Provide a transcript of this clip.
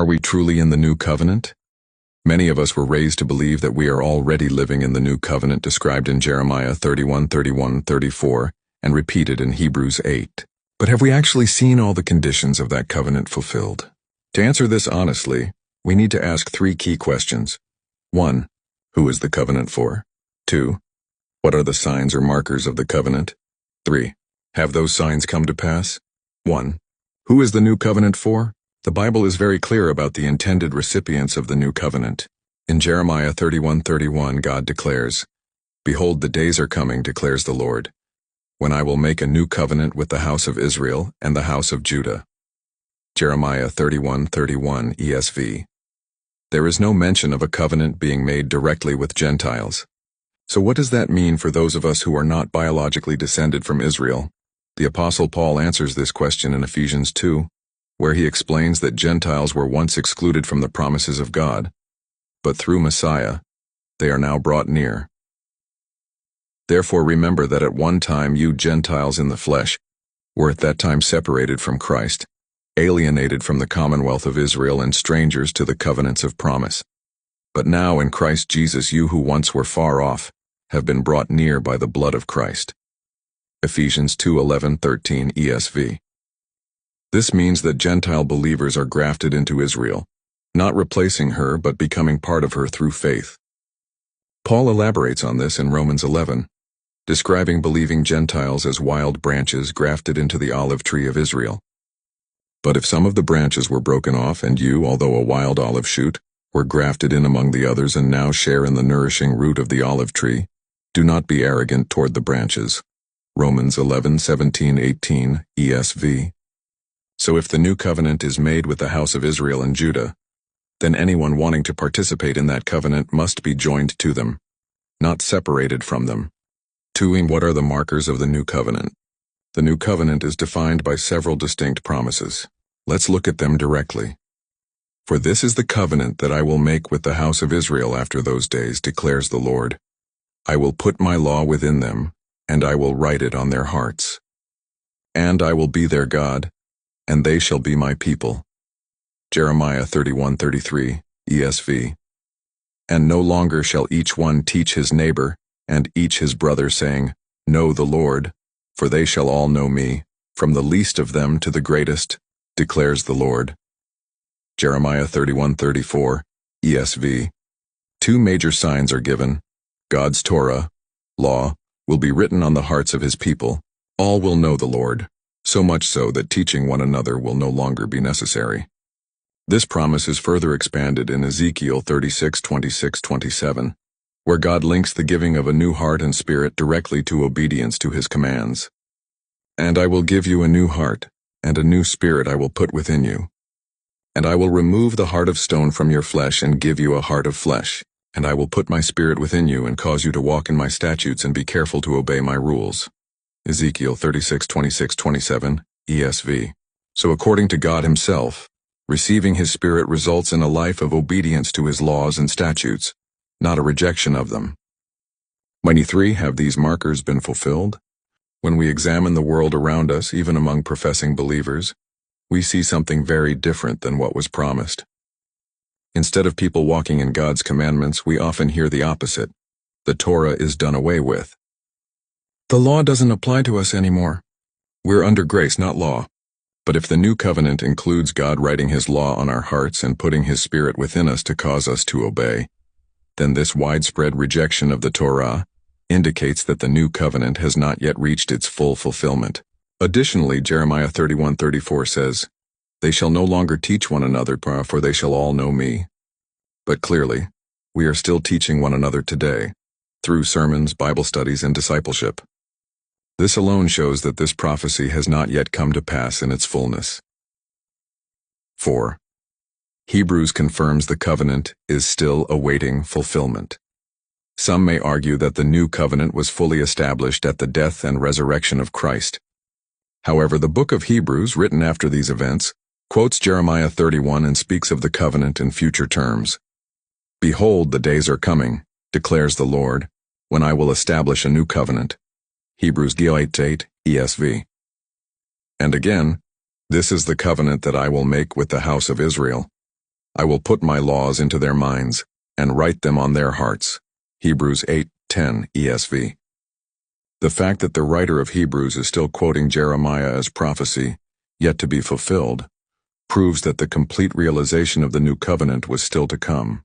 Are we truly in the new covenant? Many of us were raised to believe that we are already living in the new covenant described in Jeremiah 31:31-34 and repeated in Hebrews 8. But have we actually seen all the conditions of that covenant fulfilled? To answer this honestly, we need to ask three key questions. 1. Who is the covenant for? 2. What are the signs or markers of the covenant? 3. Have those signs come to pass? 1. Who is the new covenant for? The Bible is very clear about the intended recipients of the new covenant. In Jeremiah 31:31, God declares, "Behold, the days are coming, declares the Lord, when I will make a new covenant with the house of Israel and the house of Judah." Jeremiah 31:31 ESV. There is no mention of a covenant being made directly with Gentiles. So what does that mean for those of us who are not biologically descended from Israel? The Apostle Paul answers this question in Ephesians 2, where he explains that Gentiles were once excluded from the promises of God, but through Messiah, they are now brought near. Therefore remember that at one time you Gentiles in the flesh were at that time separated from Christ, alienated from the commonwealth of Israel and strangers to the covenants of promise. But now in Christ Jesus you who once were far off have been brought near by the blood of Christ. Ephesians 2:11-13 ESV. This means that Gentile believers are grafted into Israel, not replacing her but becoming part of her through faith. Paul elaborates on this in Romans 11, describing believing Gentiles as wild branches grafted into the olive tree of Israel. But if some of the branches were broken off and you, although a wild olive shoot, were grafted in among the others and now share in the nourishing root of the olive tree, do not be arrogant toward the branches. Romans 11:17-18 ESV. So if the new covenant is made with the house of Israel and Judah, then anyone wanting to participate in that covenant must be joined to them, not separated from them. 2. What are the markers of the new covenant? The new covenant is defined by several distinct promises. Let's look at them directly. For this is the covenant that I will make with the house of Israel after those days, declares the Lord. I will put my law within them, and I will write it on their hearts. And I will be their God, and they shall be my people. Jeremiah 31:33 ESV. And no longer shall each one teach his neighbor and each his brother, saying, Know the Lord, for they shall all know me, from the least of them to the greatest, declares the Lord. Jeremiah 31:34 ESV. Two major signs are given. God's Torah, law, will be written on the hearts of his people. All will know the Lord, so much so that teaching one another will no longer be necessary. This promise is further expanded in Ezekiel 36:26-27, where God links the giving of a new heart and spirit directly to obedience to his commands. And I will give you a new heart, and a new spirit I will put within you. And I will remove the heart of stone from your flesh and give you a heart of flesh, and I will put my spirit within you and cause you to walk in my statutes and be careful to obey my rules. Ezekiel 36:26-27 ESV. So according to God himself, receiving his spirit results in a life of obedience to his laws and statutes, not a rejection of them. 3. Have these markers been fulfilled? When we examine the world around us, even among professing believers, we see something very different than what was promised. Instead of people walking in God's commandments, we often hear the opposite. The Torah is done away with. The law doesn't apply to us anymore. We're under grace, not law. But if the new covenant includes God writing his law on our hearts and putting his spirit within us to cause us to obey, then this widespread rejection of the Torah indicates that the new covenant has not yet reached its full fulfillment. Additionally, Jeremiah 31:34 says, They shall no longer teach one another, for they shall all know me. But clearly, we are still teaching one another today, through sermons, Bible studies, and discipleship. This alone shows that this prophecy has not yet come to pass in its fullness. 4. Hebrews confirms the covenant is still awaiting fulfillment. Some may argue that the new covenant was fully established at the death and resurrection of Christ. However, the book of Hebrews, written after these events, quotes Jeremiah 31 and speaks of the covenant in future terms. Behold, the days are coming, declares the Lord, when I will establish a new covenant. Hebrews 8:8 ESV. And again, this is the covenant that I will make with the house of Israel. I will put my laws into their minds and write them on their hearts. Hebrews 8:10 ESV. The fact that the writer of Hebrews is still quoting Jeremiah as prophecy, yet to be fulfilled, proves that the complete realization of the new covenant was still to come.